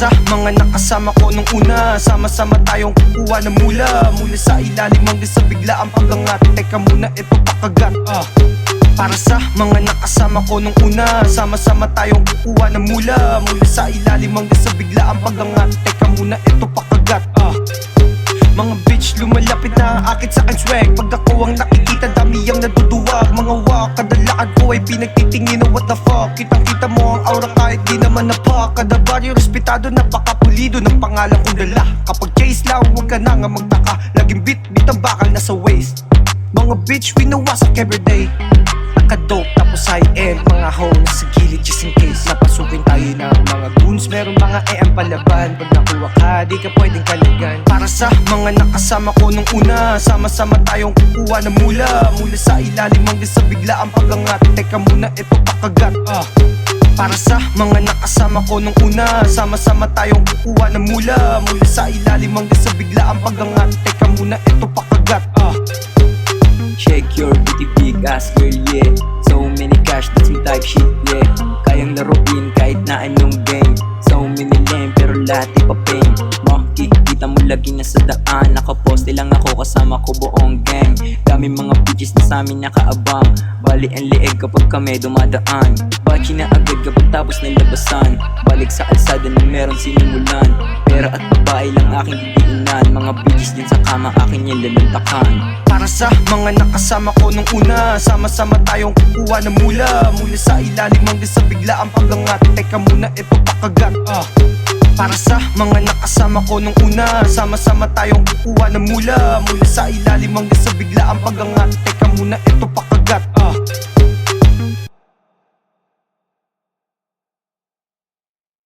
sa mga nakasama ko nung una, sama-sama tayong kukuha ng mula sa ilalim hanggang sa biglaang pag-angat. Teka muna, ito pakagat. Para sa mga nakasama ko nung una, sama-sama tayong kukuha ng mula sa ilalim hanggang sa biglaang pag-angat. Teka muna, ito pakagat. Mga bitch lumalapit na akit sa akin swag. Pag ako ang nakikita, dami ang naduduwag. Mga wak, kada lakad ko ay pinagtitingin na what the fuck. Kitang-kita mo ang aura kahit di naman napak. Kada baryo respetado, napakapulido ng pangalan kong dala. Kapag chase lang, huwag ka na nga magtaka. Laging beat ang bakal nasa waist. Mga bitch, winawasak everyday. Naka-dope tapos high-end, mga hoe nasa gilid just in case napasukin tayo ng mga goons. Meron mga palaban, pag nakuha ka, di ka pwedeng kalagan. Para sa mga nakasama ko nung una, sama-sama tayong kukuha ng mula sa ilalim hanggang sa biglaang pag-angat. Teka muna, ito pakagat. Para sa mga nakasama ko nung una, sama-sama tayong kukuha ng mula sa ilalim hanggang sa biglaang pag-angat. Teka muna, ito pakagat. Check your booty big ass girl, yeah. So many cash, that's some type shit, yeah. Kayang laruin kahit na anong game. So many lame, pero lahat ipa-pain. Makikita mo lagi na sa daan. Nakaposte lang ako, kasama ko buong gang. Dami mga bitches na sa amin nakaabang. Bali ang lieg kapag kami dumadaan. Bachi na agad kapag tapos ng labasan. Balik sa alsada na meron sinimulan. Pera at babae lang aking didiinan. Mga bitches din sa kama akin yung lalantakan. Para sa mga nakasama ko nung una, sama-sama tayong kukuha ng mula sa ilalim hanggang sa biglaang pag-angat. Teka muna, ito pakagat. Para sa mga nakasama ko nung una, sama-sama tayong kukuha ng mula sa ilalim hanggang sa biglaang pag-angat. Teka muna, ito pakagat.